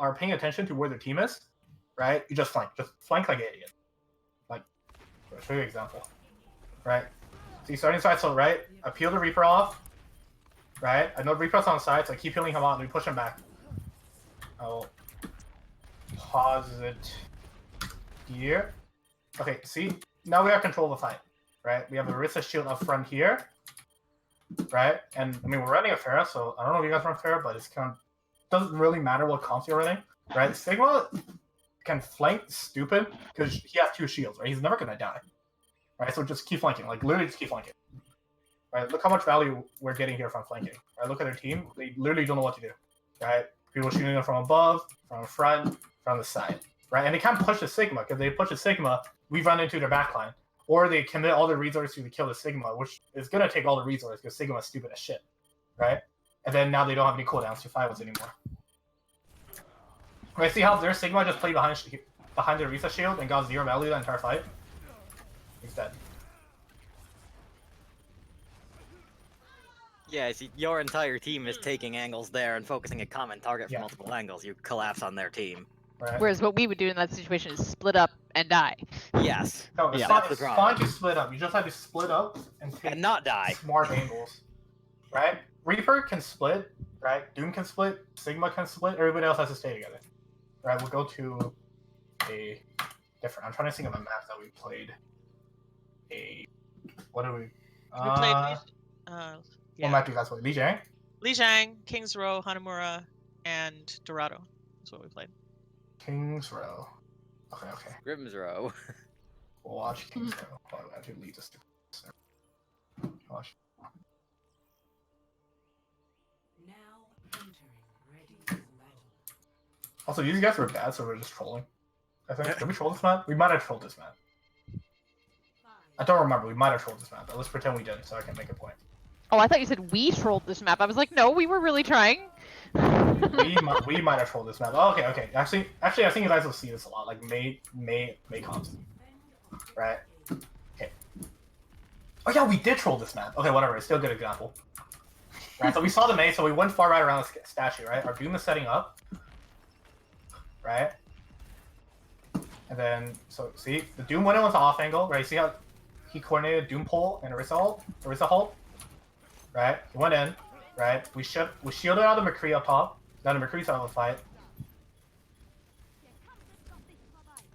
are paying attention to where their team is, right? You just flank like an idiot. Like, I'll show you an example, right? See, starting side, so right, I peel the Reaper off, right? I know Reaper's on side, so I keep peeling him out and we push him back. I'll pause it here. Okay, see, now we have control of the fight, right? We have a Orisa shield up front here, right? And I mean, we're running a Pharah, so I don't know if you guys run Pharah, but it's kind of doesn't really matter what comps you're running, right? Sigma can flank stupid because he has 2 shields, right? He's never gonna die, right? So just keep flanking, like literally just keep flanking, right? Look how much value we're getting here from flanking, right? Look at their team; they literally don't know what to do, right? People shooting them from above, from the front, from the side, right? And they can't push the Sigma because they push the Sigma, we run into their backline, or they commit all their resources to kill the Sigma, which is gonna take all the resources because Sigma is stupid as shit, right? And then now they don't have any cooldowns to fight us anymore. Right, see how their Sigma just played behind the Orisa shield and got 0 value the entire fight? He's dead. Yeah, see, your entire team is taking angles there and focusing a common target from Yeah. multiple angles. You collapse on their team. Right? Whereas what we would do in that situation is split up and die. Yes. No, it's Yeah, fine, that's the it's problem. fine to split up. You just have to split up and take And not die. smart angles. Right? Reaper can split, right? Doom can split, Sigma can split, everybody else has to stay together. Right, we'll go to a different. I'm trying to think of a map that we played. What do we? We played. What Yeah. map do you guys play? Lijiang? Lijiang, Kings Row, Hanamura, and Dorado. That's what we played. Kings Row. Okay. Grimm's Row. We'll watch Kings Row. Oh, I have to leave this. Watch. Now entering ready for battle. Also, these guys were bad, so we're just trolling. I think. Did we troll this map? We might have trolled this map. I don't remember. We might have trolled this map, but let's pretend we did, so I can make a point. Oh, I thought you said we trolled this map. I was like, no, we were really trying. we might have trolled this map. Oh, okay. Actually, I think you guys will see this a lot, like May content, right? Okay. Oh yeah, we did troll this map. Okay, whatever. It's still a good example. Right. So we saw the May, so we went far right around the statue, right? Our Doom is setting up, right? And then, so see, the Doom went in with the off angle, right? See how he coordinated Doom pull and Orisa hold, right? He went in, right? We shielded out the McCree up top. Now the McCree's out of the fight,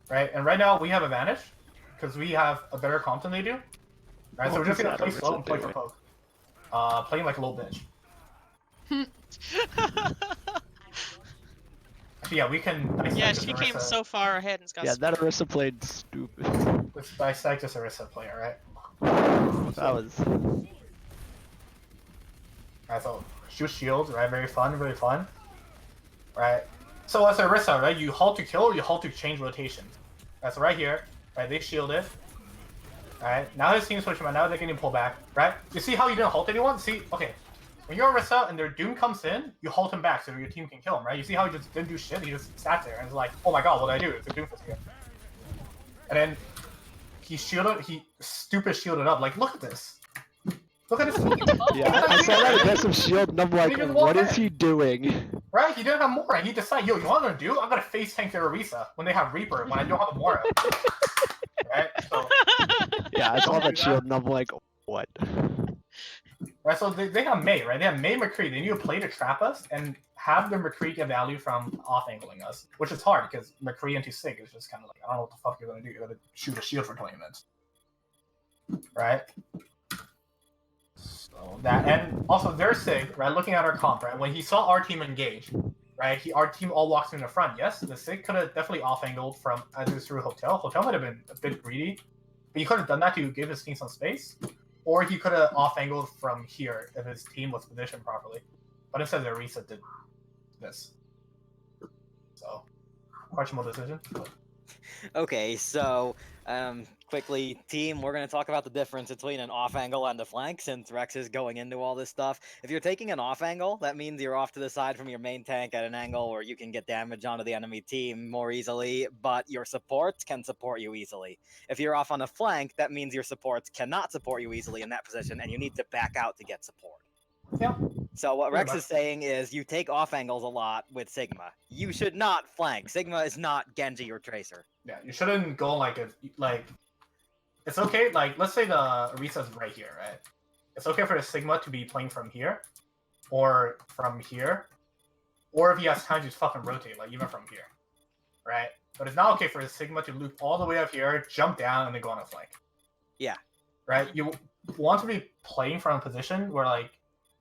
right? And right now we have advantage because we have a better comp than they do, right? So we're just gonna play slow and play for poke, playing like a little bitch. Actually, yeah, we can. Yeah, she came so far ahead and got. Yeah, that Orisa played stupid. Let's dissect this Orisa player, right? That was. Alright, so shoot shields, right? Very fun, right? So as Orisa, right? You halt to kill or you halt to change rotations. Right, so right here, right? They shielded. Alright, now his team's pushing, now they're getting pulled back, right? You see how you didn't halt anyone? See, okay. When you're Orisa and their Doom comes in, you halt him back so your team can kill him, right? You see how he just didn't do shit? He just sat there and was like, oh my god, what did I do? It's a Doomfist here. And then he stupid shielded up. Like, look at this. Look at his team. Yeah, I saw that aggressive shield and I'm like, what is he doing? Right? He didn't have more. He decided, yo, you know what I'm gonna do? I'm gonna face tank their Orisa when they have Reaper, when I don't have a Mora. Right? So, Yeah, I saw that shield and I'm like, what? right, so they have May, right? They have May McCree. They need to play to trap us and have their McCree get value from off-angling us, which is hard because McCree into Sig is just kind of like, I don't know what the fuck you're gonna do. You're gonna shoot a shield for 20 minutes. Right? So that, and also their Sig, right, looking at our comp, right, when he saw our team engage, right, our team all walks in the front. Yes, the Sig could have definitely off-angled from either through Hotel. Hotel might have been a bit greedy, but he could have done that to give his team some space. Or he could have off-angled from here if his team was positioned properly. But instead, the Orisa did this. So, questionable decision. But... Okay, so quickly, team, we're going to talk about the difference between an off angle and a flank since Rex is going into all this stuff. If you're taking an off angle, that means you're off to the side from your main tank at an angle where you can get damage onto the enemy team more easily, but your supports can support you easily. If you're off on a flank, that means your supports cannot support you easily in that position, and you need to back out to get support. Yeah. So what Pretty Rex much. is saying is you take off angles a lot with Sigma. You should not flank. Sigma is not Genji or Tracer. Yeah, you shouldn't go like. It's okay. Like, let's say the Arisa's right here, right? It's okay for the Sigma to be playing from here, or from here, or if he has time to fucking rotate, like even from here, right? But it's not okay for the Sigma to loop all the way up here, jump down, and then go on a flank. Yeah. Right. You want to be playing from a position where, like,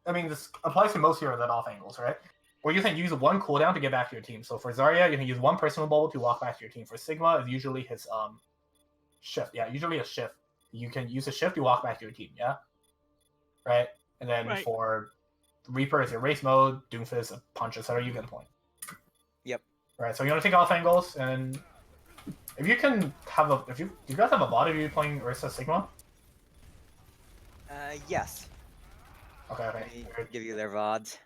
I mean, this applies to most heroes at off angles, right? Where you can use one cooldown to get back to your team. So for Zarya, you can use one personal bubble to walk back to your team. For Sigma, it's usually his shift. Yeah, usually a shift. You can use a shift to walk back to your team. Yeah. Right. And then Right. for Reaper, it's your race mode. Doomfist, a punch, etc. You get a point. Yep. Right. So you want to take off angles, and if you can have a, if you guys have a bot, if you're playing Orisa Sigma. Yes. Okay. Let me give you their VODs.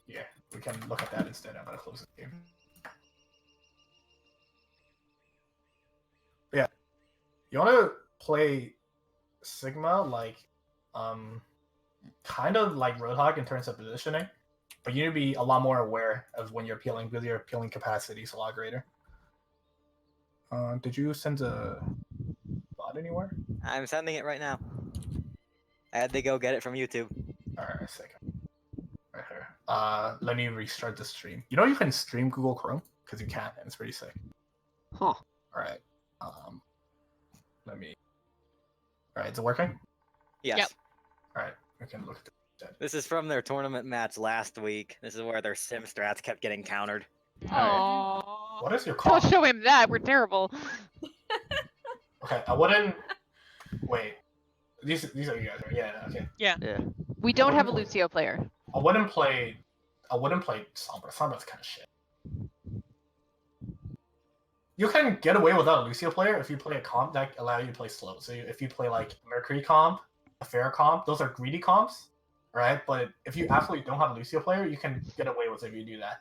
Yeah, we can look at that instead. I'm gonna close this game. Yeah, you want to play Sigma like, kind of like Roadhog in terms of positioning, but you need to be a lot more aware of when you're peeling, because your peeling capacity is a lot greater. Did you send a bot anywhere? I'm sending it right now. I had to go get it from YouTube. Alright, a second. Right here. Let me restart the stream. You know you can stream Google Chrome? Because you can, and it's pretty sick. Huh. Alright. Let me... Alright, is it working? Yes. Yep. Alright, we can look at that. This is from their tournament match last week. This is where their sim strats kept getting countered. Alright. Aww. What is your Don't call? show him that. We're terrible. Okay, I wouldn't... Wait. These are you guys, right? Yeah, okay. Yeah. We don't have a Lucio player. I wouldn't play Sombra. Sombra's kind of shit. You can get away without a Lucio player if you play a comp that allows you to play slow. So if you play like Mercury comp, a Fair comp, those are greedy comps, right? But if you absolutely don't have a Lucio player, you can get away with it if you do that.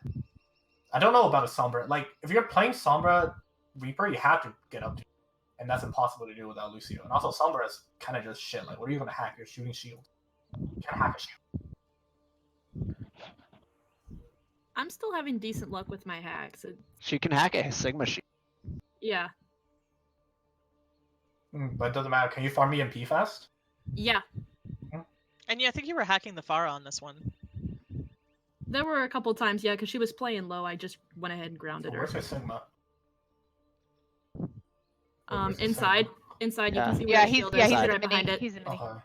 I don't know about a Sombra. Like, if you're playing Sombra Reaper, you have to get up to, and that's impossible to do without Lucio. And also, Sombra is kind of just shit. Like, what are you gonna hack? You're shooting shield. You can't hack a shield. I'm still having decent luck with my hacks. She can hack a Sigma sheet. Yeah. But it doesn't matter. Can you farm EMP fast? Yeah. And yeah, I think you were hacking the Pharah on this one. There were a couple times, yeah, because she was playing low. I just went ahead and grounded her. Where's her Sigma? Where's the Inside. Sigma? Inside, you Yeah. can see where Yeah, the he's shield yeah is. he's He's in right the behind mini. it. He's in the mini. Okay.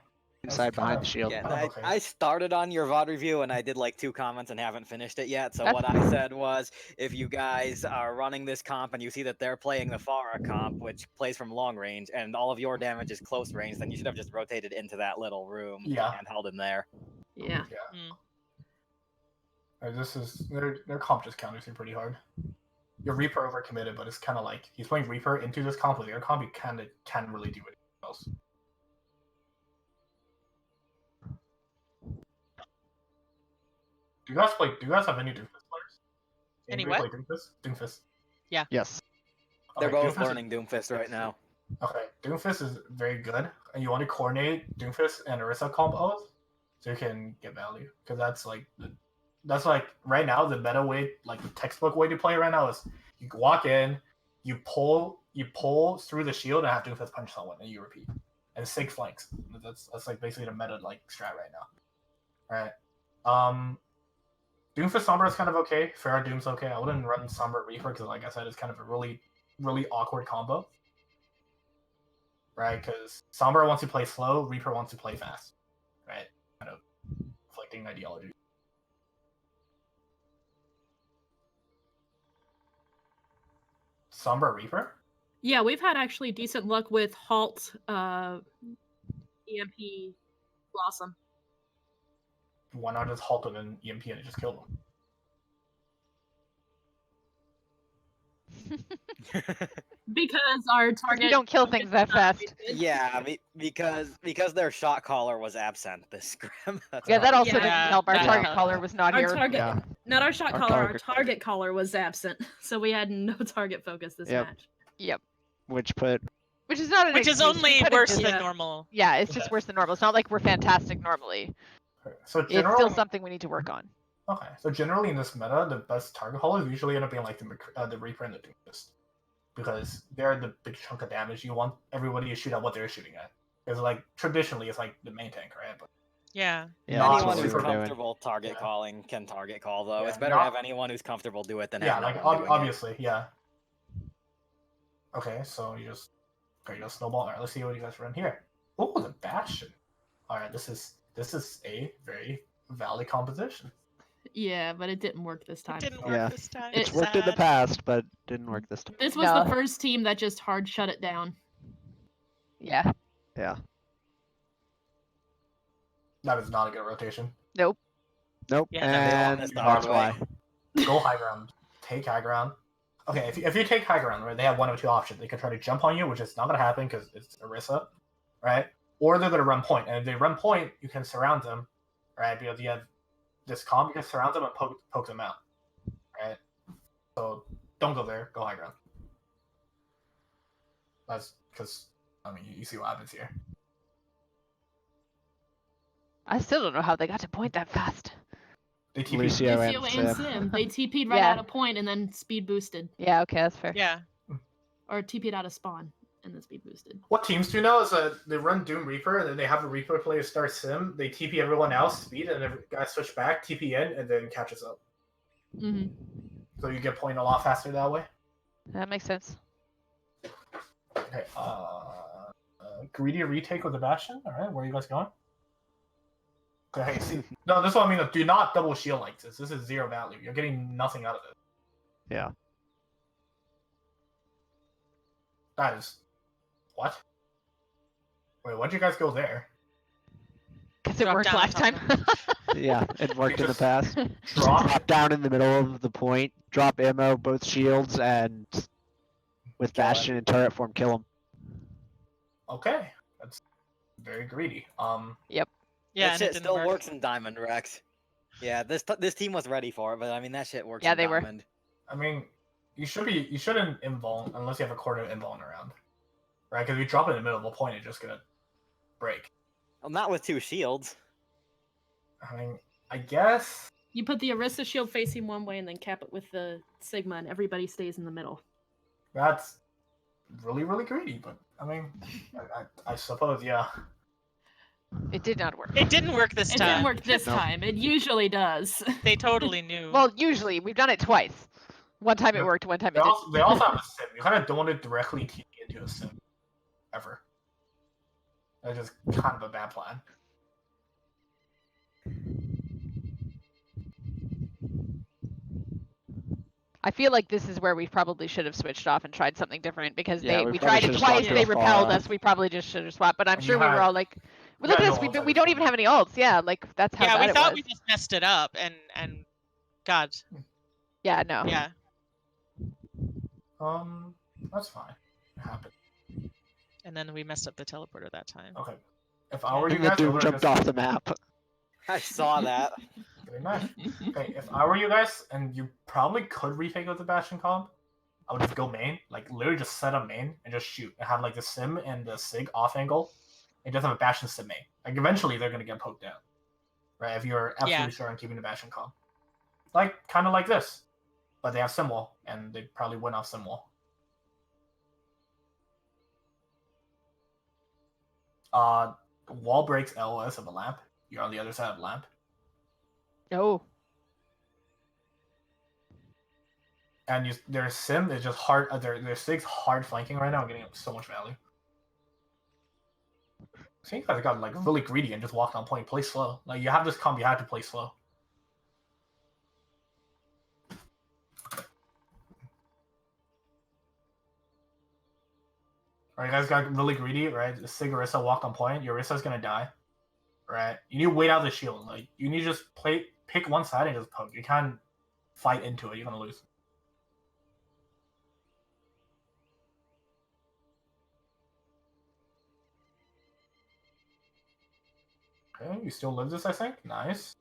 Inside behind the shield. Yeah, Oh, okay. I started on your VOD review and I did like 2 comments and haven't finished it yet. So That's what I said was, if you guys are running this comp and you see that they're playing the Pharah comp, which plays from long range, and all of your damage is close range, then you should have just rotated into that little room Yeah. and held him there. Yeah. This is their comp just counters you pretty hard. Your Reaper overcommitted, but it's kind of like he's playing Reaper into this comp with your comp. You kind of can't really do anything else. Do you guys have any Doomfist players? Any Anybody what? play Doomfist? Doomfist. Yes. They're Okay, both Doomfist is- learning Doomfist right now. Okay, Doomfist is very good, and you want to coordinate Doomfist and Orisa combos so you can get value. Because that's like right now the meta way, like the textbook way to play right now is you walk in, you pull through the shield and have Doomfist punch someone, and you repeat. And Sig flanks. That's like basically the meta like strat right now. Alright. Doomfist Sombra is kind of okay. Pharah Doom's okay. I wouldn't run Sombra Reaper because, like I said, it's kind of a really, really awkward combo. Right? Because Sombra wants to play slow, Reaper wants to play fast. Right? Kind of conflicting ideology. Sombra Reaper? Yeah, we've had actually decent luck with Halt, EMP, Blossom. Why not just halt him and EMP and just kill him? Because our target. We don't kill things that fast. Yeah, because their shot caller was absent this scrim. That's Yeah, why. that also Yeah, didn't help. Our that target helped. caller was not Our here. target, Yeah. not our shot Our caller, our target- target caller was absent, so we had no target focus this Yep. match. Yep. Which put Which is not an Which is excuse. We only could've worse just- than Yeah. normal. Yeah, it's just worse than normal. It's not like we're fantastic normally. So It's generally, still something we need to work on. okay. So generally in this meta, the best target haulers usually end up being like the Reaper and the Doomfist, because they're the big chunk of damage. You want everybody to shoot at what they're shooting at. Because like traditionally, it's like the main tank, right? But Yeah. Yeah, Not that's Anyone what we who's were doing. comfortable target Yeah. calling can target call, though. Yeah, It's better not- to have anyone who's comfortable do it than yeah, have no like one doing obviously, yeah. Okay, so you just snowball. All right, let's see what you guys run here. Oh, the Bastion. All right, this is a very valid composition. Yeah, but it didn't work this It time. didn't Yeah. work this time. It's worked in the Sad. past, but didn't work this time. This was No. the first team that just hard shut it down. Yeah. Yeah. That is not a good rotation. Nope. Nope. Yeah, no, they all And missed the that's hard why. Go high ground. Take high ground. Okay, if you take high ground, right, they have one of two options. They can try to jump on you, which is not going to happen because it's Orisa, right? Or they're going to run point. And if they run point, you can surround them, right? Because you have this comp, you can surround them and poke them out, right? So don't go there. Go high ground. That's because, I mean, you see what happens here. I still don't know how they got to point that fast. They TP. Lucio and Lucio and Sim. Sim. They TP'd right Yeah. out of point and then speed boosted. Yeah, okay, that's fair. Yeah. Or TP'd out of spawn and then speed boosted. What teams do know is that they run Doom Reaper, and then they have a Reaper player start Sim. They TP everyone else, speed, and then guys switch back, TP in, and then catches up. Mm-hmm. So you get point a lot faster that way. That makes sense. Okay, greedy retake with the Bastion. All right, where are you guys going? Okay, see, no, this is what I mean. Do not double shield like this. This is zero value. You're getting nothing out of it. Yeah. That is what? Wait, why'd you guys go there? Because it Drop worked down on last top time. of Yeah, it worked in the just- past. Drop. Drop down in the middle of the point, drop ammo, both shields, and with Kill it. Bastion and turret form, kill him. Okay, that's very greedy. Yeah, that and shit it didn't still work. works in Diamond, Rex. Yeah, this team was ready for it, but I mean that shit works Yeah, in they were. Diamond. I mean, you shouldn't invuln unless you have a quarter invuln around, right? Because if you drop it in the middle of a point, it's just gonna break. Well, not with two shields. I mean, I guess. You put the Orisa shield facing one way and then cap it with the Sigma, and everybody stays in the middle. That's really, really greedy, but I mean, I suppose, yeah. It did not work. It didn't work this It time. didn't work this Nope. time. It usually does. They totally knew. Well, usually we've done it twice. One time it Yeah. worked, one time They it also, didn't. they also have a sim. You kind of don't want to directly TP into a sim, ever. That's just kind of a bad plan. I feel like this is where we probably should have switched off and tried something different because Yeah, we we tried probably it should've twice, swapped to they a repelled Pharah. us. We probably just should have swapped, but I'm And sure you we were had- all like, well, you look at had this, no ults at we this don't even point. have any ults. Yeah, like that's how yeah, bad we it thought was. we just messed it up, and God, Yeah, no. yeah. That's fine. It happened. And then we messed up the teleporter that time. Okay. If I were you And the guys, I Doom would've jumped just- off the map. I saw that. Very nice. Okay, if I were you guys, and you probably could retake with the Bastion comp, I would just go main, like literally just set up main and just shoot, and have like the Sim and the Sig off angle, and just have a Bastion Sim main. Like eventually they're gonna get poked out, right? If you're absolutely Yeah. sure on keeping the Bastion comp, like kind of like this, but they have Sim wall, and they probably win off Sim wall. Wall breaks LOS of a lamp. You're on the other side of the lamp. No. And their sim is just hard. Their Sig's hard flanking right now. I'm getting so much value. I think you guys got like really greedy and just walked on point. Play slow. Like you have this comp, you have to play slow. Alright, you guys got really greedy, right? The Sig Orisa walked on point. Your Orisa's gonna die, right? You need to wait out the shield. Like you need to just pick one side and just poke. You can't fight into it. You're gonna lose. Okay, you still live this, I think. Nice.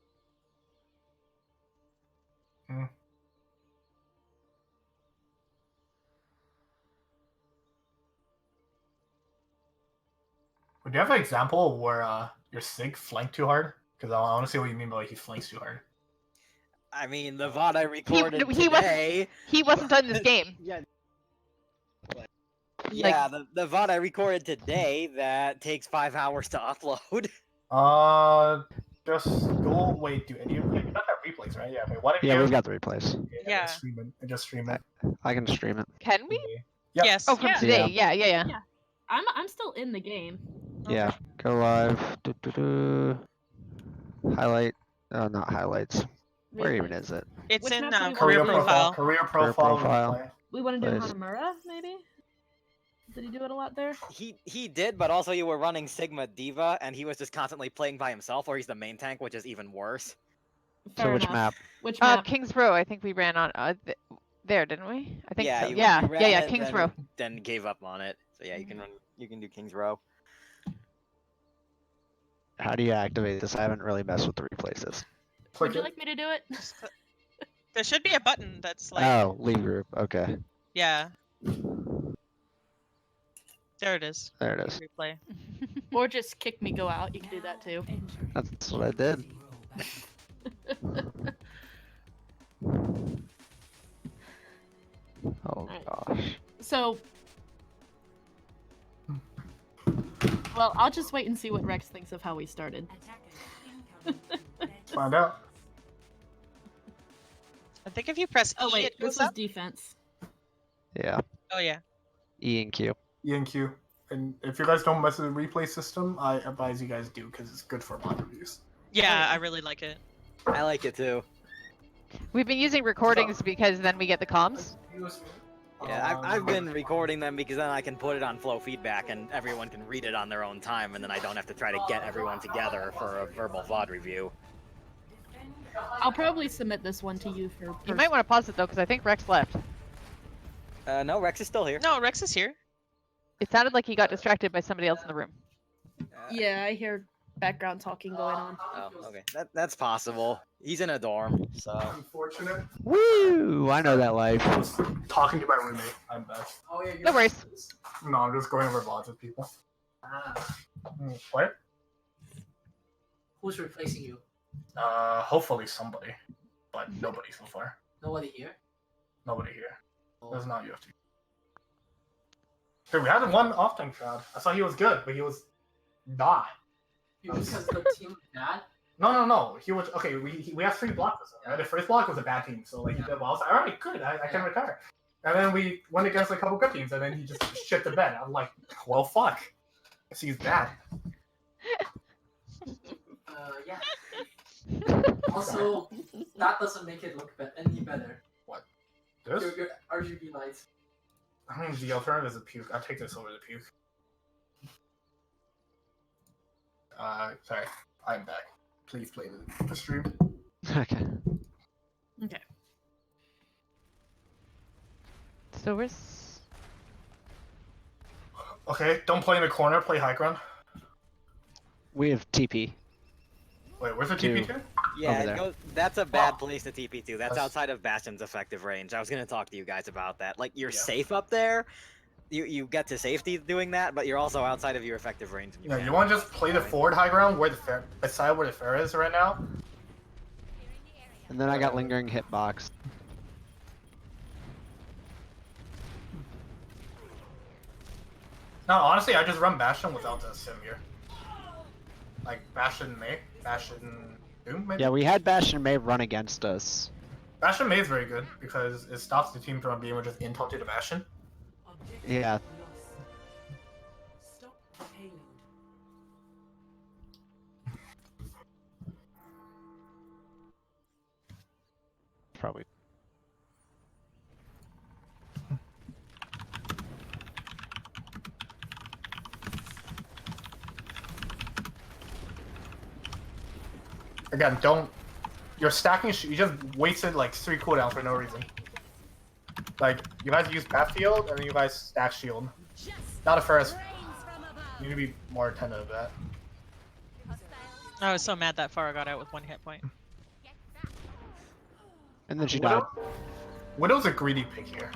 Would you have an example where your Sig flanked too hard? Because I want to see what you mean by he flanks too hard. I mean, the VOD I recorded he wasn't- today. He wasn't on this game. Yeah, the VOD I recorded today that takes 5 hours to upload. Just go. Wait, do any of you got that replays, right? Yeah. Wait, what if Yeah, you? we've got the replays. Yeah. Stream it. And just stream it. I can stream it. Can we? Yeah. Yes. Oh, from Yeah. today. Yeah. I'm still in the game. Yeah, go live. Highlight. Oh, not highlights. Where even is it? It's Which in map do you career want? profile. Career profile. profile. replay. We want to do Place. Hanamura, maybe? Did he do it a lot there? He did, but also you were running Sigma Diva, and he was just constantly playing by himself, or he's the main tank, which is even worse. So Fair which enough. map? Which map? Kings Row. I think we ran on there, didn't we? I think Yeah, so. you- Yeah, you ran it, Kings then- Row. Then gave up on it. So yeah, you can run. You can do King's Row. How do you activate this? I haven't really messed with the replaces. Click Would you it. like me to do it? There should be a button that's like, Oh, leave group. Okay, yeah. There it is. there it is. Replay. Or just kick me, go out. You can do that too. That's what I did. Oh Alright. gosh. So, well, I'll just wait and see what Rex thinks of how we started. Find out. I think if you press Oh E, wait, it goes this was up. defense. Yeah. Oh yeah. E and Q. E and Q. And if you guys don't mess with the replay system, I advise you guys do because it's good for mod reviews. Yeah, I really like it. I like it too. We've been using recordings because then we get the comms. Yeah, I've been recording them because then I can put it on flow feedback and everyone can read it on their own time, and then I don't have to try to get everyone together for a verbal VOD review. I'll probably submit this one to you for. You might want to pause it though, because I think Rex left. No, Rex is still here. No, Rex is here. It sounded like he got distracted by somebody else in the room. Yeah, I hear background talking going on. Oh, okay. That's possible. He's in a dorm, so. Unfortunate. Woo! I know that life. I was talking to my roommate. I'm bad. No worries. No, I'm just going over VODs with people. What? Who's replacing you? Hopefully somebody, but nobody so far. Nobody here? Nobody here. Oh. That's not UFC. Dude, we had one off-time crowd. I thought he was good, but he was not. Because the team was bad? No. He was okay. We had 3 blocks. Right? The first block was a bad team, so like he did well. I was like, all right, good. I can retire. And then we went against a couple good teams, and then he just shit the bed. I'm like, well, fuck. I see he's bad. Yeah. Also, that doesn't make it look any better. This? Your RGB lights. I mean, the alternative is a puke. I'll take this over the puke. Sorry. I'm back. Please play the stream. Okay. Okay. So we're. Okay, don't play in the corner. Play high ground. We have TP. Wait, where's the Two. TP2? Over Yeah, there. that's a bad place to TP to. That's That's- outside of Bastion's effective range. I was gonna talk to you guys about that. Like, you're Yeah. safe up there. You get to safety doing that, but you're also outside of your effective range. and Yeah, can't you want to just play the Right. forward high ground where the fair, beside where the fair is right now. And then I got lingering hitbox. No, honestly, I just run Bastion without the sim here. Like Bastion May, Bastion Doom, maybe. Yeah, we had Bastion and May run against us. Bastion May is very good because it stops the team from being able to just intel to the Bastion. Yeah. Stop payload. Probably. Again, don't. You're stacking. You just wasted like 3 cooldowns for no reason. Like you guys use Battlefield and then you guys stack shield. Not a first. You need to be more attentive to that. I was so mad that Farah got out with 1 hit point. And then she died. Widow's a greedy pick here.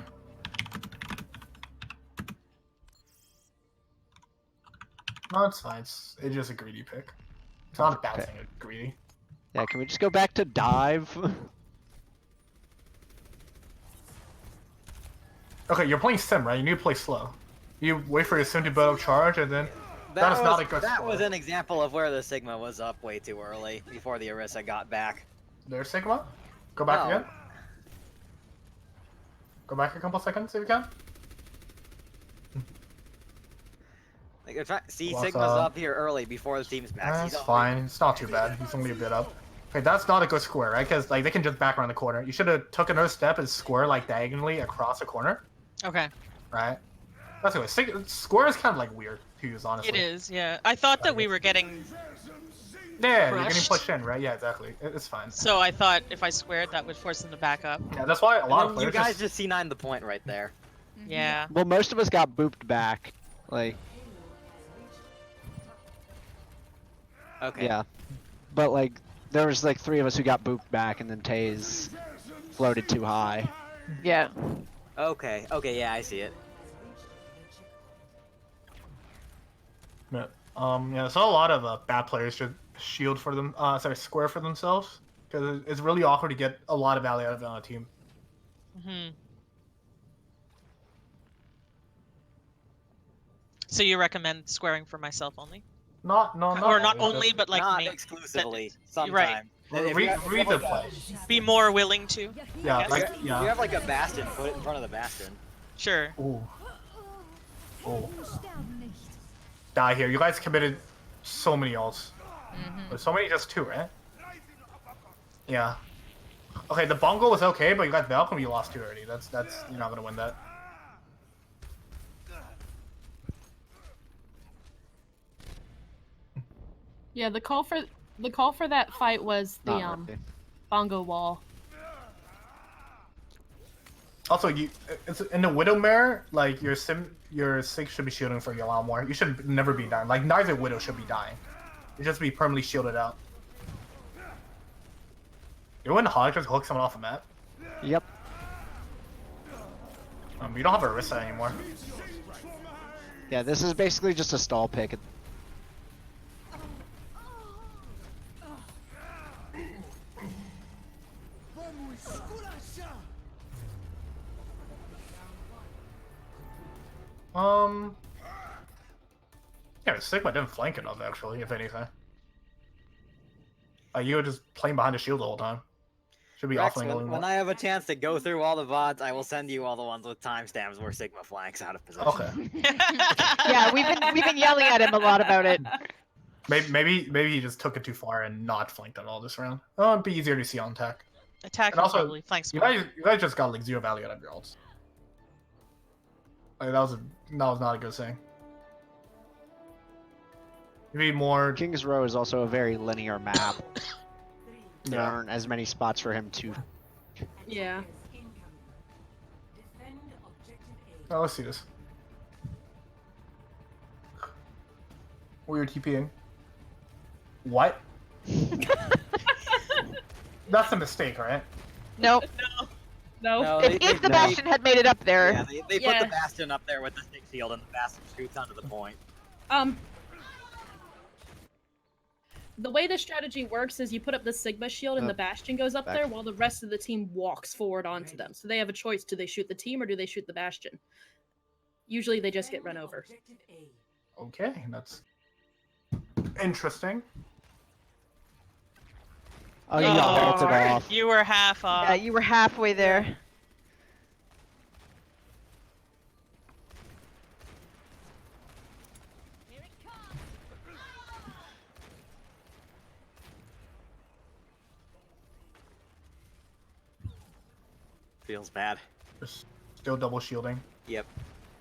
No, it's fine. It's just a greedy pick. It's not a bad Okay. thing, it's greedy. Yeah, can we just go back to dive? Okay, you're playing sim, right? You need to play slow. You wait for your sim to build up charge, and then that is not a good That score. was an example of where the Sigma was up way too early before the Orisa got back. There's Sigma. Go back No. again. Go back a couple seconds if you can. Like, they're see, What's Sigma's up? up here early before the team's back. That's He's fine. It's not too bad. He's only a bit up. Okay, that's not a good square, right? Because like they can just back around the corner. You should have took another step and square like diagonally across the corner, Okay. right? That's the way. Square is kind of like weird to use, honestly. It is, yeah. I thought that we were getting, Yeah, you're getting crushed. pushed in, right? Yeah, exactly. It's fine. so I thought if I squared, that would force them to back up. Yeah, that's why a lot of You players guys just C9 the point right there. Yeah. Well, most of us got booped back. Like, Okay. yeah. But like, there was like 3 of us who got booped back, and then Taze floated too high. Yeah. Okay. Okay. Yeah, I see it. Yeah. Yeah, so a lot of bad players should shield for them. Square for themselves because it's really awkward to get a lot of value out of it on a team. Hmm. So you recommend squaring for myself only? No, Or not really, only, just but like Not me. exclusively. You're right. Sometime. If you have- read the play. Be more willing to? Yeah, Yes. like You yeah. have like a bastion. Put it in front of the bastion. Sure. Ooh. Oh. Die here. You guys committed so many ults. But so many, just 2, right? Yeah. Okay, the Bongo was okay, but you got Valkyrie, you lost 2 already. That's you're not gonna win that. Yeah, the call for that fight was the Not really. bongo wall. Also, it's in the Widowmare, like your Sig should be shielding for you a lot more. You should never be dying. Like neither Widow should be dying. You just be permanently shielded out. You wouldn't Hog just hook someone off the map. Yep. You don't have a Orisa anymore. Yeah, this is basically just a stall pick. Yeah, Sigma didn't flank enough actually, if anything. You were just playing behind the shield the whole time. Should be Rex, offering a little when more. I have a chance to go through all the VODs, I will send you all the ones with timestamps where Sigma flanks out of position. Okay. Yeah, we've been yelling at him a lot about it. Maybe he just took it too far and not flanked at all this round. Oh, it'd be easier to see on tech. Attack And also, probably flanks You more. guys just got like 0 value out of your ults. Like that was not a good thing. Maybe more. King's Row is also a very linear map. There Yeah. aren't as many spots for him to. Yeah. Defend objective A. Oh, let's see this. Weird TPing. What? That's a mistake, right? Nope. No. No, If the Bastion had made it up there, Yeah, they put Yeah. the bastion up there with the stick shield, and the bastion shoots onto the point. The way the strategy works is you put up the Sigma shield and Oh. the Bastion goes up Back. there while the rest of the team walks forward onto them. So they have a choice. Do they shoot the team or do they shoot the Bastion? Usually they just get run over. Objective A. Okay, that's interesting. Oh, you got bolted off. You were half off. yeah, you were halfway there. Feels bad. Just still double shielding. Yep.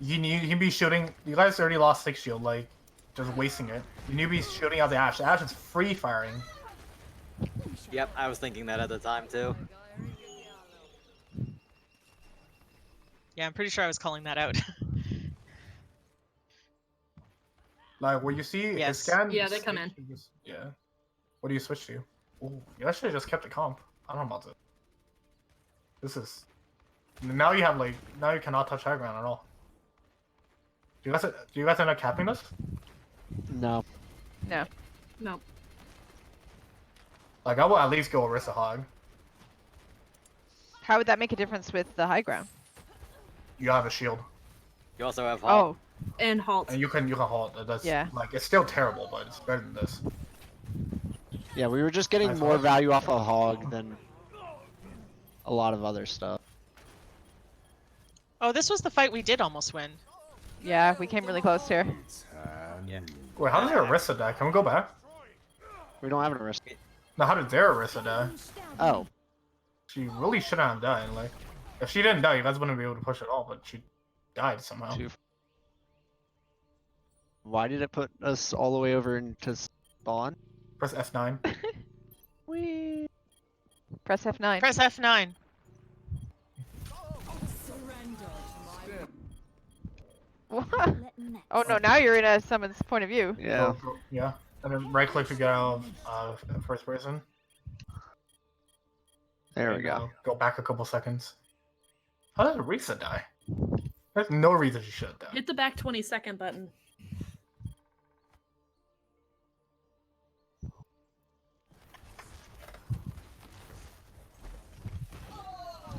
You need to be shooting. You guys already lost 6 shield, like just wasting it. You need to be shooting out the Ashe. The Ashe is free firing. Yep, I was thinking that at the time too. Yeah, I'm pretty sure I was calling that out. Like where you see Yes. a scan. Yeah, they come in. Yeah. What do you switch to? Ooh, you actually just kept the comp. I don't know about it. This is. Now you have like now you cannot touch high ground at all. Do you guys end up capping this? No. No. No. Like, I will at least go Orisa Hog. How would that make a difference with the high ground? You have a shield. You also have Halt. Oh, And halt. And you can halt. That's Yeah. like it's still terrible, but it's better than this. Yeah, we were just getting Nice more hog. value off of hog than a lot of other stuff. Oh, this was the fight we did almost win. yeah, we came really close here. Yeah. Wait, how does their Orisa die? Can we go back? We don't have an risk. No, how did their Orisa die? Oh, She really shouldn't have died. Like, if she didn't die, you guys wouldn't be able to push at all. But she died somehow. two. Why did it put us all the way over into spawn? Press F9. We. Press F9. Press F9. What? Oh no, now you're in a someone's point of view. Yeah. Yeah. And then right click to get out of first person. There we And, go. Go back a couple seconds. How did Orisa die? There's no reason she should have died. Hit the back 20-second button.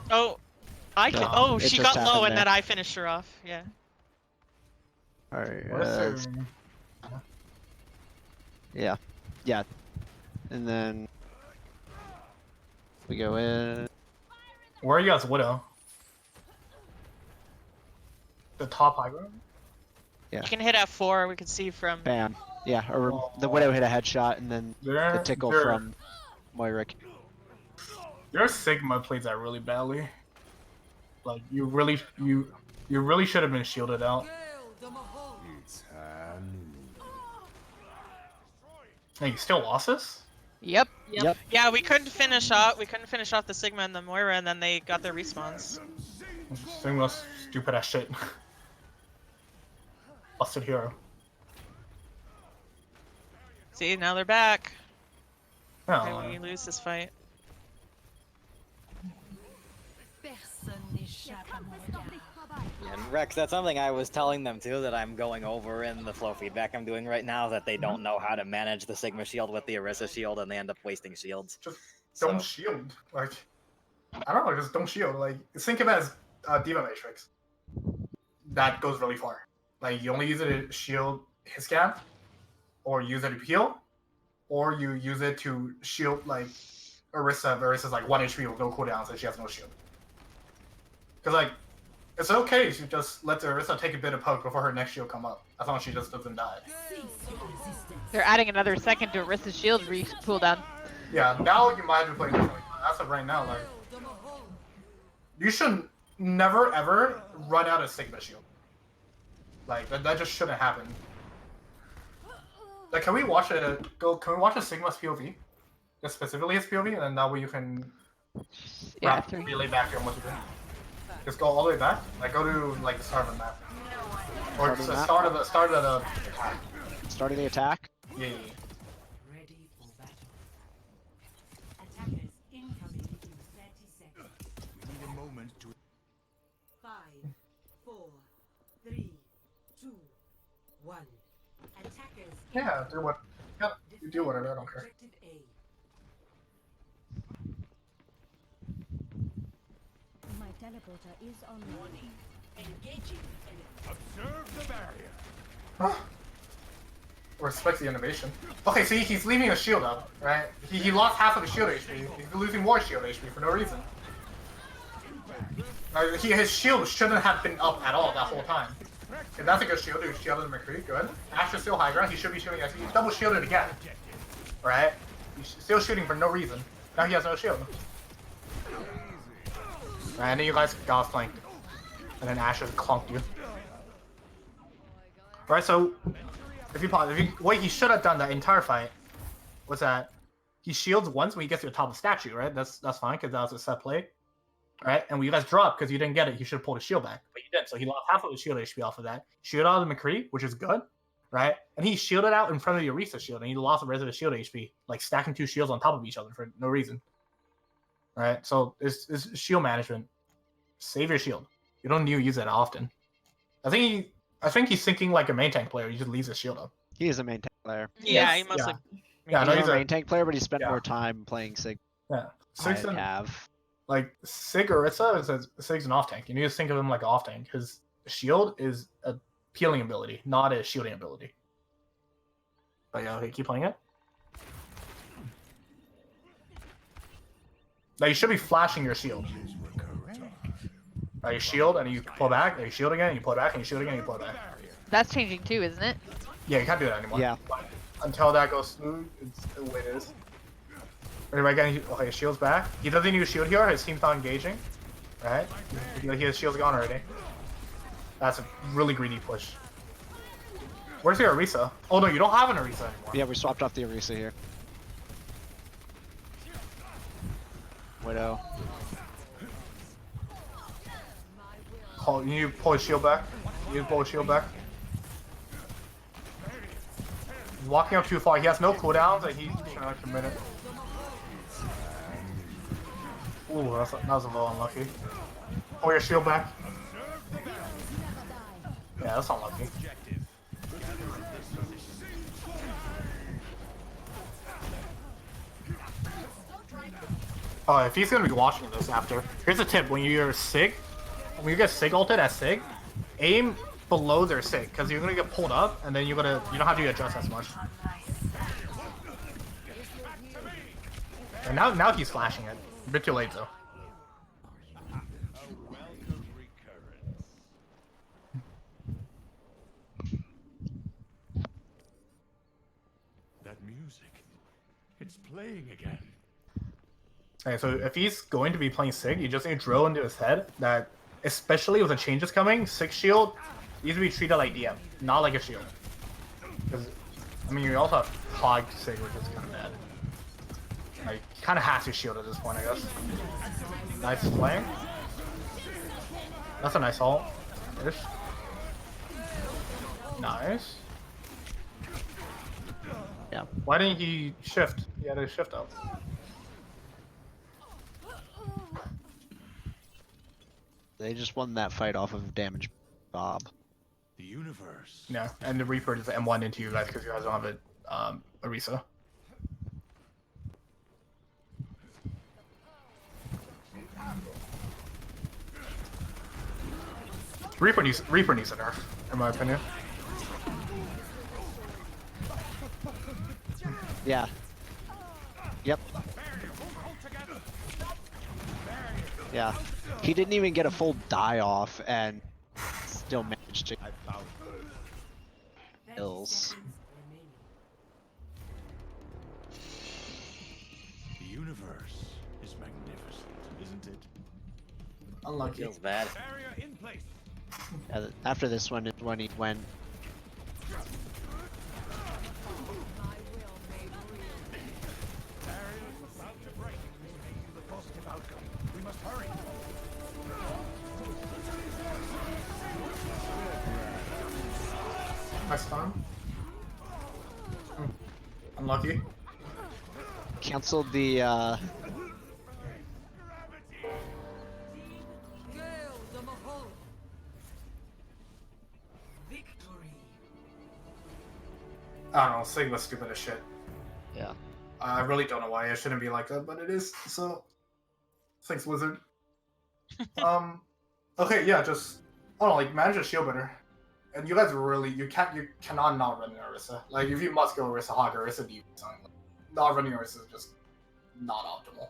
Oh, I can. No, Oh, it she just got low happened and there. then I finished her off. Yeah. Alright. Orisa- Yeah. Yeah. And then we go in. Where are you guys, Widow? The top high ground? Yeah. You can hit F4. We can see from. Bam. Yeah. Or the widow hit a headshot, and then the tickle from Moirik. Your Sigma plays that really badly. Like you really should have been shielded out. Hey, you still lost this? Yep. Yep. Yeah, we couldn't finish off. We couldn't finish off the Sigma and the Moira, and then they got their respawns. Sigma's stupid ass shit. Busted hero. See, now they're back. Okay, Oh, we lose this fight. And Rex, that's something I was telling them too, that I'm going over in the flow feedback I'm doing right now, that they don't know how to manage the Sigma shield with the Orisa shield, and they end up wasting shields. just So- don't shield. Like I don't know, just don't shield. Like think of it as Diva Matrix. That goes really far. Like you only use it to shield his gap, or use it to heal, or you use it to shield like Orisa. Orisa's like 1 HP with no cooldown, so she has no shield. Because like it's okay if you just let the Orisa take a bit of poke before her next shield come up, as long as she just doesn't die. They're adding another second to Orisa's shield cooldown. Yeah, now you might have to play differently. As of right now, like you should never ever run out of Sigma shield. Like that just shouldn't happen. Like, can we watch a Sigma's POV? Just specifically his POV, and then that way you can Yeah, 3. relay back to him what to do. Just go all the way back. Like go to like the start of the map, or Start of the the map? start of the attack. Starting the attack. Yeah. Ready for battle. Attackers incoming in 30 seconds. We need a moment to 5, 4, 3, 2, 1. Attackers. Yeah, do what? Yeah, you do whatever. I don't care. Objective A. My teleporter is on Warning. Engaging enemy. observe the barrier. Huh. Respect the innovation. Okay, see, he's leaving a shield up, right? He lost half of his shield HP. He's losing more shield HP for no reason. His shield shouldn't have been up at all that whole time. If that's a good shield, dude, shielded McCree, good. Ash is still high ground, he should be shooting. He's double shielded again. Right? He's still shooting for no reason. Now he has no shield. Right, and then you guys got flanked. And then Ash just clunked you. Right, so what he should have done that entire fight was that he shields once when he gets to the top of the statue, right? That's fine because that was a set play, right? And when you guys dropped because you didn't get it, he should have pulled his shield back, but he didn't. So he lost half of his shield HP off of that. Shielded out of the McCree, which is good, right? And he shielded out in front of the Orisa shield, and he lost the rest of his shield HP, like stacking 2 shields on top of each other for no reason, right? So it's shield management. Save your shield. You don't need to use it often. I think he's thinking like a main tank player. He just leaves his shield up. He is a main tank player. Yeah, Yes, he mostly. Yeah, I know He's he's our a main tank player, but he spent yeah. more time playing Sig. yeah. I Sig's an, have. like Sig Orisa is Sig's an off tank. You need to think of him like an off tank. His shield is a peeling ability, not a shielding ability. But yeah, okay, keep playing it. Now you should be flashing your shield. You shield and you pull back, and you shield again, and you pull back, and you shield again, and you pull back. That's changing too, isn't it? Yeah, you can't do that anymore. Yeah. But until that goes smooth, it's the way it is. Anyway, again, okay, shield's back. He doesn't use shield here, his team's not engaging. Right? His shield's gone already. That's a really greedy push. Where's your Orisa? Oh no, you don't have an Orisa anymore. Yeah, we swapped off the Orisa here. Widow. Oh, you need to pull his shield back. You need to pull his shield back. He's walking up too far. He has no cooldowns, and he's trying to commit it. Ooh, that was a little unlucky. Pull your shield back. Yeah, that's unlucky. Oh, if he's gonna be watching this after, here's a tip: when you're Sig, when you get Sig ulted as Sig, aim below their Sig, because you're gonna get pulled up, and then you don't have to adjust as much. And now he's flashing it. A bit too late though. That music. It's playing again. Okay, so if he's going to be playing Sig, you just need to drill into his head that, especially with the changes coming, Sig shield needs to be treated like DM, not like a shield. Because, I mean, you also have Hog Sig, which is kind of bad. Like, he kind of has to shield at this point, I guess. Nice flame. That's a nice ult. Ish. Nice. Yeah. Why didn't he shift? He had to shift up. They just won that fight off of damage Bob. The universe. Yeah, and the Reaper is M1 into you guys because you guys don't have it, Orisa. Reaper needs a nerf, in my opinion. Yeah. Yep. Yeah. He didn't even get a full die off and still managed to kills. The universe is magnificent, isn't it? Unlucky. Feels bad. Barrier in place. After this one is when he went. We must hurry. Nice time. Unlucky. Canceled the I don't know, Sigma's stupid as shit. Yeah. I really don't know why it shouldn't be like that, but it is, so... Thanks, Wizard. Okay, yeah, just... I don't know, like, manage a shield better. And you guys really, you cannot not run an Orisa. Like, if you must go Orisa Hog or Orisa Deep, something like not running Orisa is just not optimal.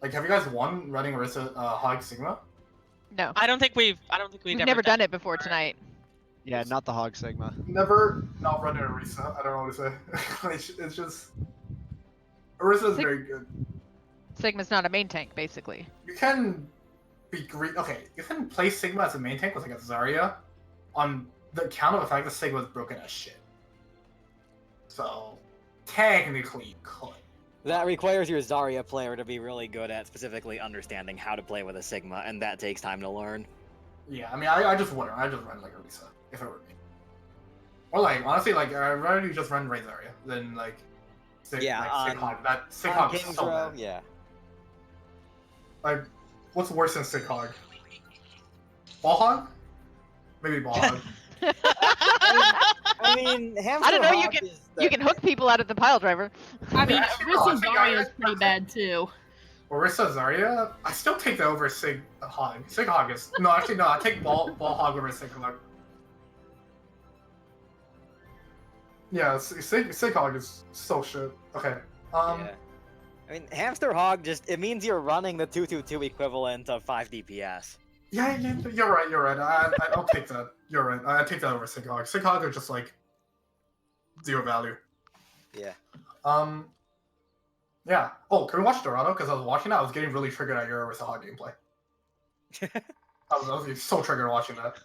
Like, have you guys won running Orisa Hog Sigma? No. I don't think we've We've never done it before tonight. Yeah, not the Hog Sigma. Never not running Orisa. I don't know what to say. Like, it's just... Orisa is very good. Sigma's not a main tank, basically. You can be great. Okay, you can play Sigma as a main tank with like a Zarya on the account of the fact that Sigma is broken as shit. So technically you could. That requires your Zarya player to be really good at specifically understanding how to play with a Sigma, and that takes time to learn. Yeah, I mean, I just wouldn't. I just run like Orisa if it were me. Or like honestly, like I'd rather you just run Ray Zarya than like Sig, Yeah, like Sig on- Hog. That Sig On Hog is King's so Row, bad. yeah. Like, what's worse than Sig Hog? Ball Hog? Maybe Ball Hog. I I mean, hamster I don't know. You hog can is you can hook people out of the pile driver. I mean, actually, no, I Orisa think Zarya is I- pretty bad too. Orisa Zarya, I still take that over Sig Hog. Sig Hog is no, actually no. I take Ball Hog over Sig Hog. Yeah, Sig Hog is so shit. Okay. Yeah. I mean, hamster hog it means you're running the 222 equivalent of 5 DPS. Yeah, you're right. You're right. I'll take that. You're right. I take that over Sig Hog. Sig Hog are just like zero value. Yeah. Yeah. Oh, can we watch Dorado? Because I was watching that, I was getting really triggered at your Orisa Hog gameplay. I was so triggered watching that.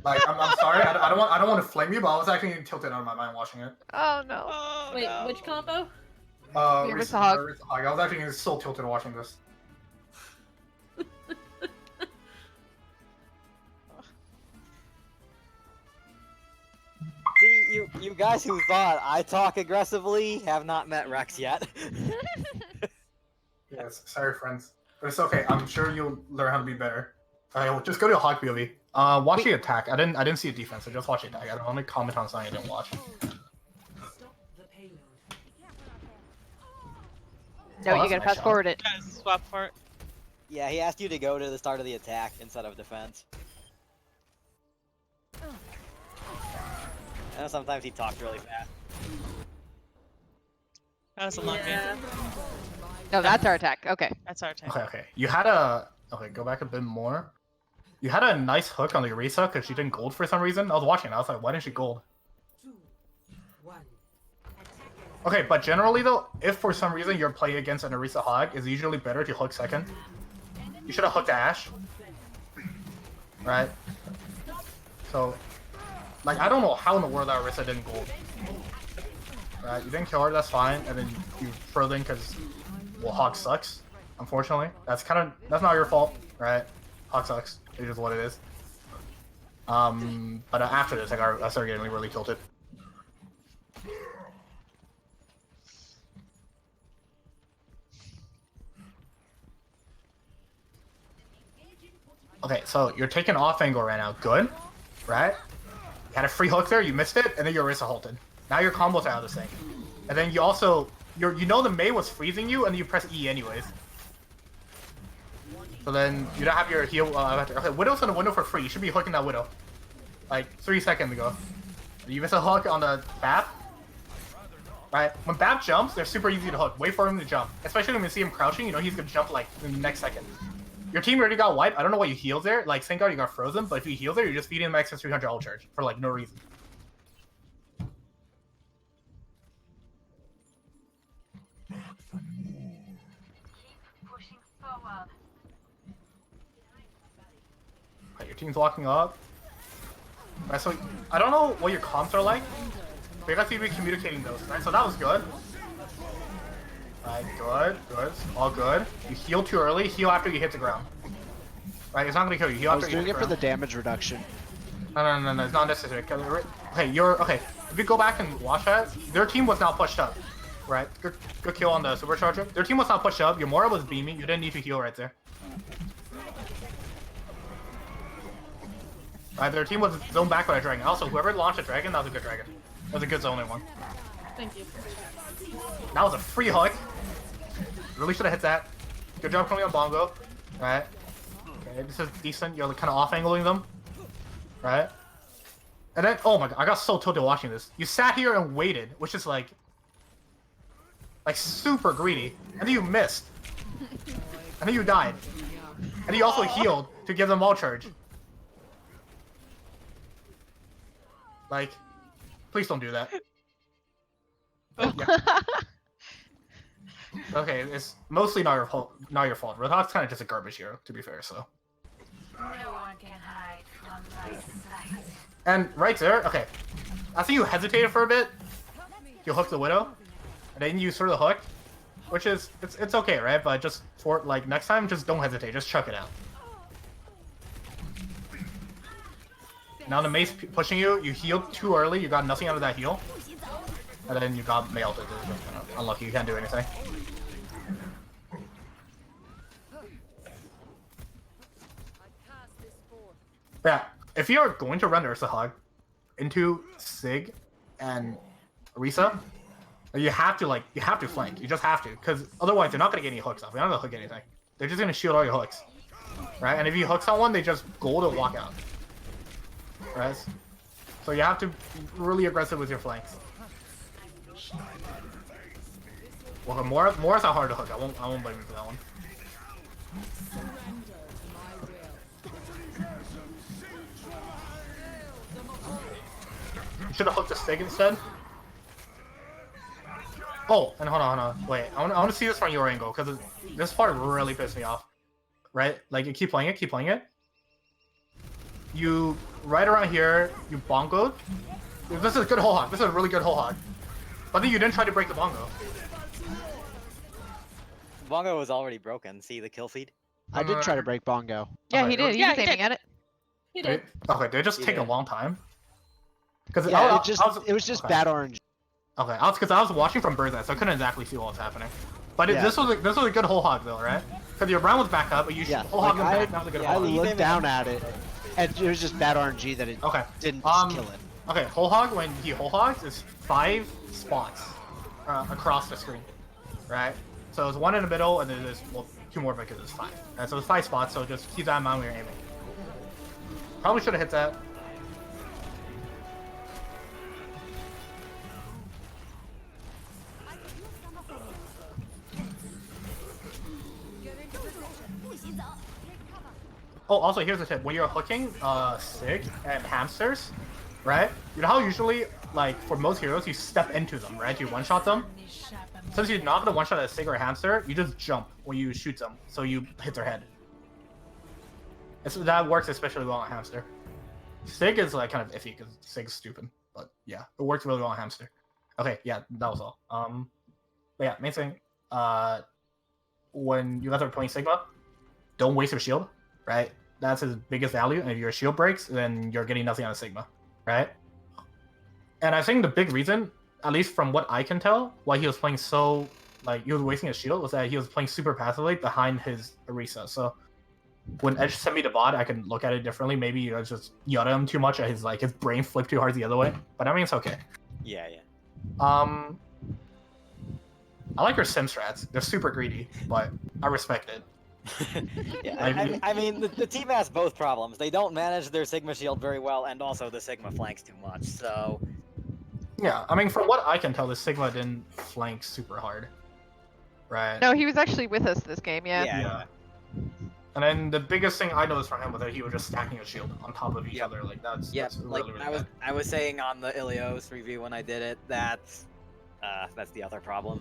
Like, I'm sorry. I don't want to flame you, but I was actually tilted out of my mind watching it. Oh no. Oh, Wait, no. which combo? Orisa Hog. Orisa Hog. I was actually so tilted watching this. See, you guys who thought I talk aggressively have not met Rex yet. Yes, sorry, friends. But it's okay. I'm sure you'll learn how to be better. Alright, well, just go to a Hog POV. Watch the attack. I didn't see a defense, so just watch the attack. I don't want to comment on something I didn't watch. Stop the payload. No, Oh, you that's gotta a nice fast shot. forward it. Guys, swap for it. Yeah, he asked you to go to the start of the attack instead of defense. I know sometimes he talked really fast. That was unlucky. Yeah. No, that's our attack. Okay. That's our time. Okay. You had a... Okay, go back a bit more. You had a nice hook on the Orisa because she didn't gold for some reason. I was watching. I was like, why didn't she gold? 2, 1. Attackers. Okay, but generally though, if for some reason you're playing against an Orisa Hog, it's usually better to hook second. You should have hooked Ashe. Right? So, like, I don't know how in the world that Orisa didn't gold. Right? You didn't kill her, that's fine. And then you froze in because, well, Hog sucks. Unfortunately. That's not your fault, right? Hog sucks. It is what it is. But after this, I started getting really tilted. Okay, so you're taking off angle right now. Good, right? You had a free hook there, you missed it, and then your Orisa halted. Now your combo's out of the sync. And then you also, you know the Mei was freezing you, and then you press E anyways. So then you don't have your heal. Okay, Widow's in the window for free. You should be hooking that Widow. Like 3 seconds ago. You miss a hook on the BAP. Right? When BAP jumps, they're super easy to hook. Wait for him to jump. Especially when you see him crouching, you know he's gonna jump like in the next second. Your team already got wiped. I don't know why you healed there. Like, thank God you got frozen, but if you heal there, you're just feeding him extra 300 ult charge for like no reason. Right, your team's locking up. Right, so I don't know what your comps are like, but you guys need to be communicating those, right? So that was good. Right, good, all good. You heal too early, heal after you hit the ground. Right, it's not gonna kill you, heal I after was you doing hit it the for ground. the damage reduction. No, it's not necessary. Okay, okay. If you go back and watch that, their team was not pushed up. Right, good kill on the supercharger. Their team was not pushed up, your Mora was beaming, you didn't need to heal right there. Right, their team was zoned back by a dragon. Also, whoever launched a dragon, that was a good dragon. That was a good zoning one. Thank you. That was a free hook. Really should have hit that. Good job coming on Bongo. Right. Okay, this is decent. You're like kind of off-angling them. Right. And then, oh my god, I got so tilted watching this. You sat here and waited, which is like super greedy. And then you missed. And then you died. And then you also healed to give them all charge. Like, please don't do that. Yeah. Okay, it's mostly not your fault. Not your fault. Roadhog's kind of just a garbage hero, to be fair. So. And right there, okay. I think you hesitated for a bit. You hooked the Widow, and then you threw the hook, which is it's okay, right? But just for like next time, just don't hesitate. Just chuck it out. Now the Mei's pushing you. You healed too early. You got nothing out of that heal. And then you got mailed. Unlucky. You can't do anything. Yeah. If you're going to run Ursa Hog, into Sig and Orisa, you have to flank. You just have to, because otherwise they're not gonna get any hooks off. They're not gonna hook anything. They're just gonna shield all your hooks, right? And if you hook someone, they just go to walk out, right? So you have to be really aggressive with your flanks. Well, Morris are hard to hook. I won't blame you for that one. You should have hooked a Sig instead. Oh, and hold on. Wait, I want to see this from your angle, because this part really pissed me off. Right? Like, you keep playing it. You, right around here, you bongoed. This is a good whole hog. This is a really good whole hog. But then you didn't try to break the bongo. Bongo was already broken. See the kill feed? I did try to break bongo. Yeah, Okay, he did. He Yeah, was he aiming did. at it. He did. Okay, they just He take a did. long time. Because Yeah, it was just okay. bad RNG. Okay, because I was watching from bird's eye, so I couldn't exactly see what was happening. But Yeah. this was a good whole hog though, right? Because your Brown was back up, but you Yeah, whole hog like, was back. That was a good I whole hog. looked down at it, and it was just bad RNG that it Okay. didn't Um, kill it. Okay, whole hog, when he whole hogs, is 5 spots across the screen, right? So it's 1 in the middle, and then there's 2 more because it's 5. And so it's 5 spots, so just keep that in mind when you're aiming. Probably should have hit that. Oh, also here's the tip: when you're hooking Sig and hamsters, right? You know how usually, like for most heroes, you step into them, right? You one-shot them. Since you're not gonna one-shot a Sig or a hamster, you just jump when you shoot them, so you hit their head. And so that works especially well on hamster. Sig is like kind of iffy because Sig's stupid, but yeah, it works really well on hamster. Okay, yeah, that was all. But yeah, main thing. When you guys are playing Sigma, don't waste your shield. Right? That's his biggest value, and if your shield breaks, then you're getting nothing out of Sigma, right? And I think the big reason, at least from what I can tell, why he was playing so, like, he was wasting his shield was that he was playing super passively behind his Orisa. So when Edge sent me the bot, I can look at it differently. Maybe you guys just yada him too much, his brain flipped too hard the other way. But I mean, it's okay. Yeah. I like her sim strats. They're super greedy, but I respect it. Yeah, I mean, the team has both problems. They don't manage their Sigma shield very well, and also the Sigma flanks too much, so... Yeah, I mean, from what I can tell, the Sigma didn't flank super hard. Right? No, he was actually with us this game. Yeah. Yeah. And then the biggest thing I noticed from him was that he was just stacking a shield on top of each Yep. other. Like, that's Like, really, really bad. I was saying on the Ilios review when I did it, that's the other problem.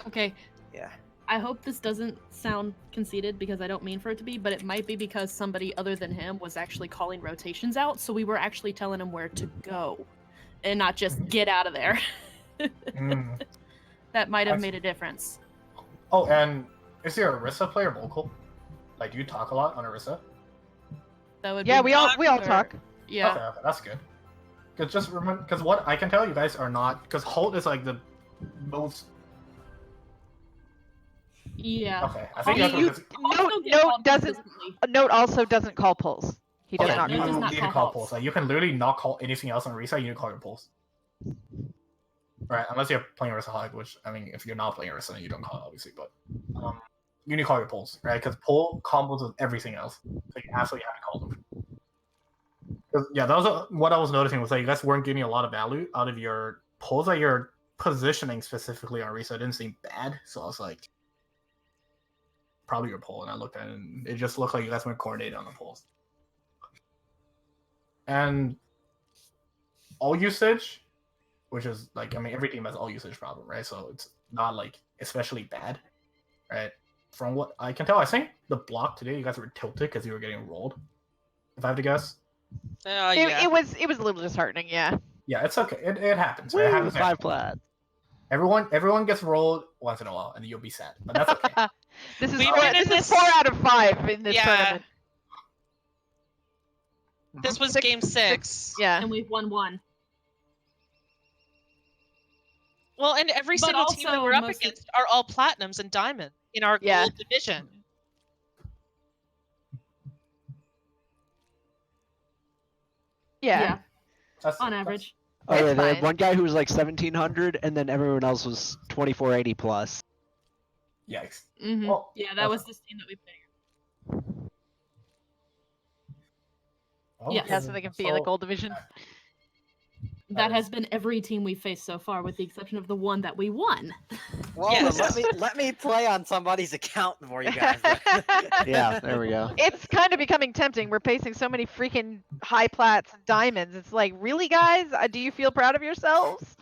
Okay. Yeah. I hope this doesn't sound conceited because I don't mean for it to be, but it might be because somebody other than him was actually calling rotations out, so we were actually telling him where to go and not just get out of there. Mm. That might have made a difference. Oh, and is your Orisa player vocal? Like, do you talk a lot on Orisa? That would Yeah, be we all or- talk. Yeah. Okay, that's good. Because just remember, because what I can tell, you guys are not, because Holt is like the most. Yeah. Okay, I think You- that's you- what. Also Note, get note called doesn't. consistently. Note also doesn't call pulls. He does Okay, not you call. does not need call to call pulse. pulse. Like, you can literally not call anything else on Orisa. You need to call your pulse. Right, unless you're playing Orisa Hog, which I mean, if you're not playing Orisa, you don't call it obviously, but you need to call your pulls, right? Because pull combos with everything else, so you absolutely have to call them. 'Cause, yeah, that was what I was noticing was that you guys weren't getting a lot of value out of your pulls that you're positioning specifically on Orisa. It didn't seem bad, so I was like, probably your pull, and I looked at it, and it just looked like you guys weren't coordinated on the pulls. And all usage, which is like, I mean, every team has all usage problem, right? So it's not like especially bad, right? From what I can tell, I think the block today, you guys were tilted because you were getting rolled. If I have to guess, Yeah. It was a little disheartening. Yeah. yeah, it's okay. It happens. Right? It Woo, happens. 5 plat. Everyone gets rolled once in a while, and you'll be sad, but that's okay. This is We've four, been in this is this- 4 out of 5 in this Yeah. tournament. This was Six- game 6. Yeah. And we've won one. Well, and every But single team that also we're up most of- against are all platinums and diamonds in our Yeah. gold division. Yeah. That's On average. Oh yeah, It's they had fine. one guy who was like 1700, and then everyone else was 2480 plus. Yikes. Hmm Well, Yeah, that that's- was the team that we played. well, Yes. Yeah, so they can be in the so- gold division. That is- has been every team we've faced so far, with the exception of the one that we won. Well, Yes. then let me play on somebody's account for you guys. Then. Yeah, there we go. It's kind of becoming tempting. We're facing so many freaking high plats and diamonds. It's like, really, guys? Do you feel proud of yourselves?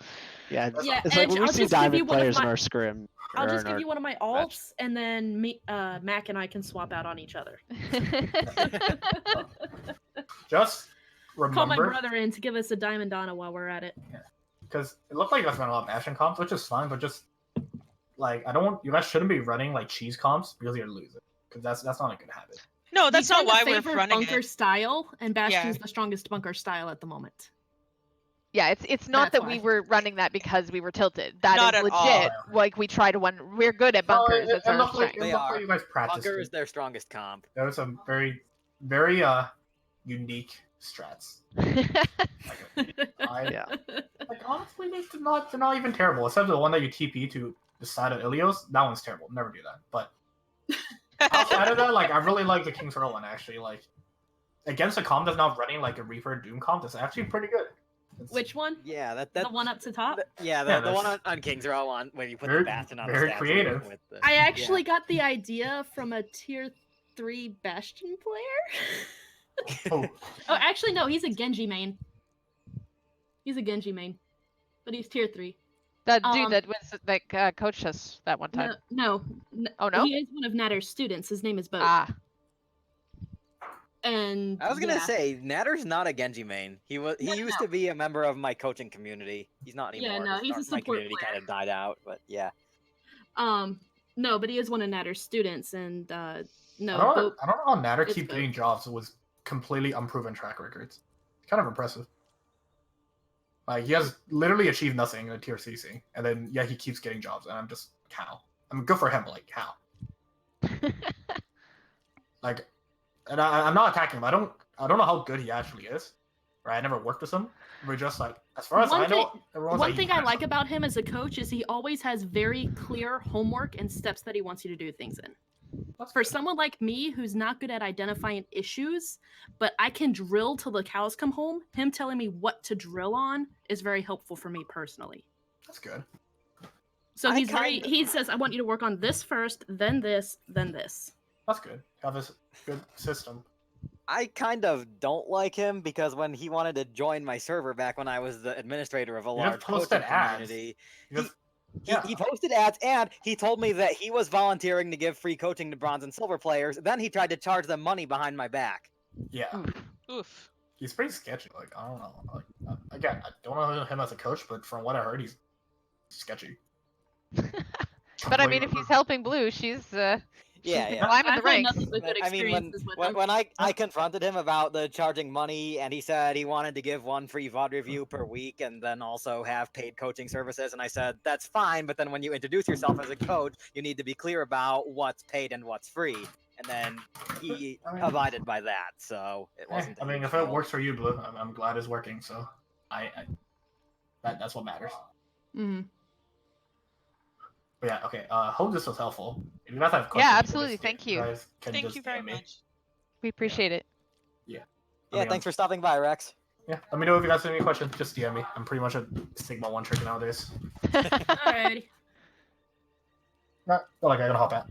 Yeah, it's, Yeah, it's like when Edge, we I'll see just give you diamond one of players in my- our scrim. I'll or just in give our- you one of my match. alts, and then me, Mac and I can swap out on each other. Just Call my remember, brother in to give us a diamond Donna while we're at it. because it looked like you guys ran a lot of Ashen comps, which is fine, but just like I don't want you guys shouldn't be running like cheese comps because you're losing. Because that's not a good habit. No, that's We not tend to why we're favor running bunker it. style, and Bastion's Yeah. the strongest bunker style at the moment. Yeah, it's not That's that we why. were running that because we were tilted. That Not is at legit. all. Like we try to run. We're good at bunkers. That's and our luckily, strength. They luckily are. you guys practiced. Bunker is It. their strongest comp. There was some very, very unique strats. I, Yeah. Like honestly, they're not even terrible. Except the one that you TP to the side of Ilios, that one's terrible. Never do that. But outside of that, like I really like the King's Row one actually. Like against a comp that's not running like a Reaper Doom comp, that's actually pretty good. It's Which one? Yeah, that The one up to top? Yeah, Yeah, the one that's- on King's Row on where you put Very- the Bastion on very the statue creative. With the, I actually got the idea from a tier 3 Bastion player. oh, Oh, actually, no, he's a Genji main. He's a Genji main, but he's tier 3. That dude Um, that coached us that one time. No. Oh, no? He is one of Natter's students. His name is Bo. Ah, And I was gonna yeah. say Natter's not a Genji main. He used to be a member of my coaching community. He's not Yeah, anymore. no, His- he's a my support community player. kind of died out, but yeah. No, but he is one of Natter's students, and no, I don't know Bo- how Natter it's keep good. getting jobs with completely unproven track records. It's kind of impressive. Like he has literally achieved nothing in a tier CC, and then yeah, he keeps getting jobs, and I'm just how? I mean, good for him, but like how? Like, and I'm not attacking him. I don't know how good he actually is. Right? I never worked with him. We're just like, as far as One I know, thing- everyone's One like, thing he's I good. like about him as a coach is he always has very clear homework and steps that he wants you to do things in. That's For good. someone like me who's not good at identifying issues, but I can drill till the cows come home, him telling me what to drill on is very helpful for me personally. That's good. So I he says, I want you to work on this first, then this, then this. That's good. Have this good system. I kind of don't like him because when he wanted to join my server back when I was the administrator of a You large just posted coaching ads. community, You just- he, yeah. he posted ads and he told me that he was volunteering to give free coaching to bronze and silver players. Then he tried to charge them money behind my back. Yeah. Oof. He's pretty sketchy. Like I don't know. Like again, I don't know him as a coach, but from what I heard, he's sketchy. but I mean, if he's helping Blue, she's Yeah. climbing the I've had ranks. nothing but good I mean, when, experiences with when, him. when I confronted him about the charging money, and he said he wanted to give one free VOD review per week, and then also have paid coaching services, and I said that's fine, but then when you introduce yourself as a coach, you need to be clear about what's paid and what's free. And then he I mean- abided by that, so it wasn't. I a mean, huge if it deal. works for you, Blue, I'm glad it's working. So that's what matters. Mhm. But yeah, okay. Hope this was helpful. If you guys have questions, Yeah, you can absolutely, just- thank you. guys can Thank just you very DM me. much. We appreciate it. Yeah, thanks for stopping by, Rex. Yeah, let me know if you guys have any questions. Just DM me. I'm pretty much a Sigma 1 trick nowadays. Alrighty. Not like I gotta hop out.